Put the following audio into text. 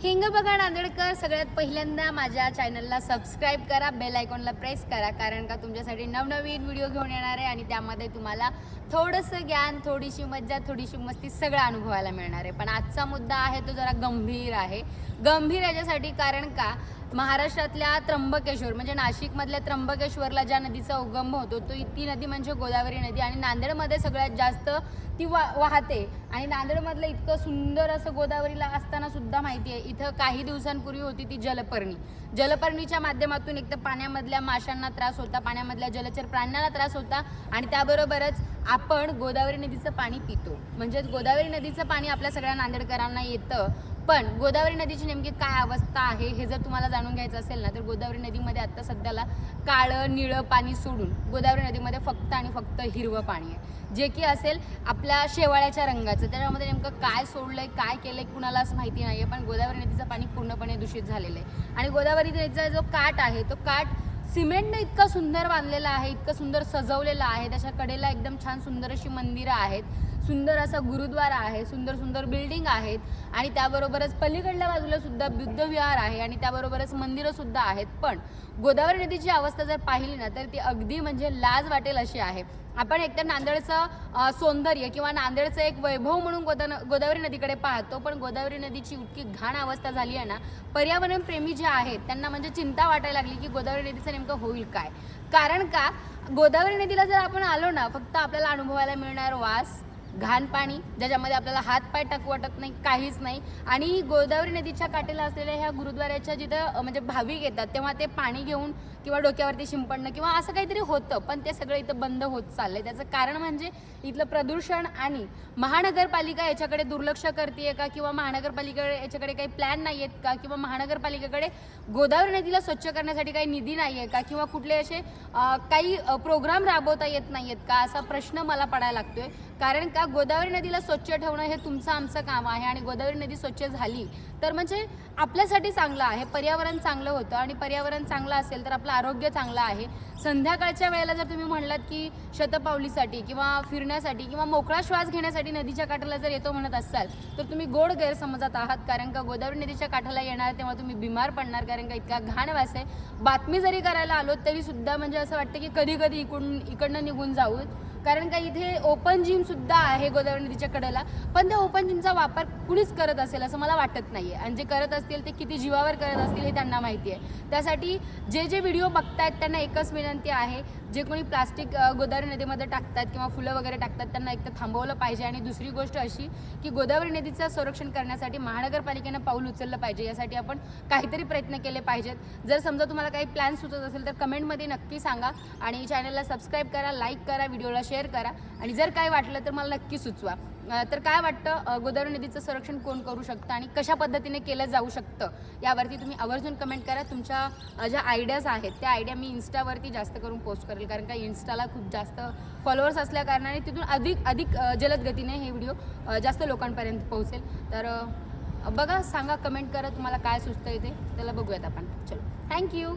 King बघा नांदेडकर, सगळ्यात पहिल्यांदा माझ्या चॅनलला सबस्क्राईब करा, बेल आयकॉनला प्रेस करा, कारण का तुमच्यासाठी नवनवीन व्हिडिओ घेऊन येणार आहे आणि त्यामध्ये तुम्हाला थोडंसं ज्ञान, थोडीशी मज्जा, थोडीशी मस्ती सगळं अनुभवायला मिळणार आहे. पण आजचा मुद्दा आहे तो जरा गंभीर आहे. गंभीर याच्यासाठी कारण का महाराष्ट्रातल्या त्र्यंबकेश्वर म्हणजे नाशिकमधल्या त्र्यंबकेश्वरला ज्या नदीचा उगम होतो ती नदी म्हणजे गोदावरी नदी आणि नांदेडमध्ये सगळ्यात जास्त ती वाहते. आणि नांदेडमधलं इतकं सुंदर असं गोदावरीला असताना सुद्धा माहिती आहे इथं काही दिवसांपूर्वी होती ती जलपर्णीच्या माध्यमातून एक तर पाण्यामधल्या माशांना त्रास होता, पाण्यामधल्या जलचर प्राण्यांना त्रास होता आणि त्याबरोबरच आपण गोदावरी नदीचं पाणी पितो. म्हणजेच गोदावरी नदीचं पाणी आपल्या सगळ्या नांदेडकरांना येतं. पण गोदावरी नदीची नेमकी काय अवस्था आहे हे जर तुम्हाला जाणून घ्यायचं असेल ना, तर गोदावरी नदीमध्ये आत्ता सध्याला काळं निळं पाणी सोडून गोदावरी नदीमध्ये फक्त आणि फक्त हिरवं पाणी आहे, जे की असेल आपल्या शेवाळ्याच्या रंगाचं. त्याच्यामध्ये नेमकं काय सोडलंय, काय केलंय कुणालाच माहिती नाही आहे. पण गोदावरी नदीचं पाणी पूर्णपणे दूषित झालेलं आहे. आणि गोदावरी नदीचा जो काठ आहे तो काठ सिमेंटने इतका सुंदर बांधलेला आहे, इतकं सुंदर सजवलेलं आहे. त्याच्या कडेला एकदम छान सुंदर अशी मंदिरं आहेत, सुंदर असा गुरुद्वारा आहे, सुंदर सुंदर बिल्डिंग आहेत आणि त्याबरोबरच पलीकडल्या बाजूला सुद्धा बुद्धविहार आहे आणि त्याबरोबरच मंदिरं सुद्धा आहेत. पण गोदावरी नदीची अवस्था जर पाहिली ना तर ती अगदी म्हणजे लाज वाटेल अशी आहे. आपण एकतर नांदेडचं सौंदर्य किंवा नांदेडचं एक वैभव म्हणून गोदावरी नदीकडे पाहतो, पण गोदावरी नदीची इतकी घाण अवस्था झाली आहे ना, पर्यावरण प्रेमी जे आहेत त्यांना म्हणजे चिंता वाटायला लागली की गोदावरी नदीचं नेमकं होईल काय. कारण का गोदावरी नदीला जर आपण आलो ना, फक्त आपल्याला अनुभवायला मिळणार वास, घाण पाणी, ज्याच्यामध्ये आपल्याला हातपाय टाकू वाटत नाही, काहीच नाही. आणि गोदावरी नदीच्या काठेला असलेल्या ह्या गुरुद्वाऱ्याच्या जिथं म्हणजे भाविक येतात तेव्हा ते पाणी घेऊन किंवा डोक्यावरती शिंपडणं किंवा असं काहीतरी होतं, पण ते सगळं इथं बंद होत चाललंय. त्याचं कारण म्हणजे इथलं प्रदूषण आणि महानगरपालिका याच्याकडे दुर्लक्ष करते का, किंवा महानगरपालिकेकडे याच्याकडे काही प्लॅन नाही आहेत का, किंवा महानगरपालिकेकडे गोदावरी नदीला स्वच्छ करण्यासाठी काही निधी नाही आहे का, किंवा कुठले असे काही प्रोग्राम राबवता येत नाही आहेत का, असा प्रश्न मला पडायला लागतोय. कारण का गोदावरी नदीला स्वच्छ ठेवणं हे तुमचं आमचं काम आहे आणि गोदावरी नदी स्वच्छ झाली तर म्हणजे आपल्यासाठी चांगलं आहे, पर्यावरण चांगलं होतं आणि पर्यावरण चांगलं असेल तर आपलं आरोग्य चांगलं आहे. संध्याकाळच्या वेळेला जर तुम्ही म्हणलात की शतपावलीसाठी किंवा फिरण्यासाठी किंवा मोकळा श्वास घेण्यासाठी नदीच्या काठाला जर येतो म्हणत असाल तर तुम्ही गोड गैरसमजात आहात. कारण का गोदावरी नदीच्या काठाला येणार तेव्हा तुम्ही बिमार पडणार, कारण का इतका घाण वास आहे. बातमी जरी करायला आलो तरी सुद्धा म्हणजे असं वाटतं की कधी कधी इकडनं निघून जाऊ, कारण का इथे ओपन जिम सुद्धा आहे गोदावरी नदीच्या कडेला, पण त्या ओपन जिमचा वापर कुणीच करत असेल असं मला वाटत नाही आहे. आणि जे करत असतील ते किती जीवावर करत असतील हे त्यांना माहिती आहे. त्यासाठी जे व्हिडिओ बघतायत त्यांना एकच विनंती आहे, जे कोणी प्लास्टिक गोदावरी नदीमध्ये टाकतात किंवा फुलं वगैरे टाकतात त्यांना एक तर थांबवलं पाहिजे. आणि दुसरी गोष्ट अशी की गोदावरी नदीचं संरक्षण करण्यासाठी महानगरपालिकेनं पाऊल उचललं पाहिजे. यासाठी आपण काहीतरी प्रयत्न केले पाहिजेत. जर समजा तुम्हाला काही प्लॅन सुचत असेल तर कमेंटमध्ये नक्की सांगा आणि चॅनलला सबस्क्राईब करा, लाईक करा, व्हिडिओला शेअर करा आणि जर काय वाटलं तर मला नक्की सुचवा. तर काय वाटतं गोदावरी नदीचं संरक्षण कोण करू शकतं आणि कशा पद्धतीने केलं जाऊ शकतं यावरती तुम्ही आवर्जून कमेंट करा. तुमच्या ज्या आयडियाज आहेत त्या आयडिया मी इन्स्टावरती जास्त करून पोस्ट करेल, कारण का इन्स्टाला खूप जास्त फॉलोअर्स असल्या कारणाने तिथून अधिक जलद गतीने हे व्हिडिओ जास्त लोकांपर्यंत पोहोचेल. तर बघा, सांगा, कमेंट करा तुम्हाला काय सुचतं इथे, त्याला बघूयात आपण. चलो, थँक्यू.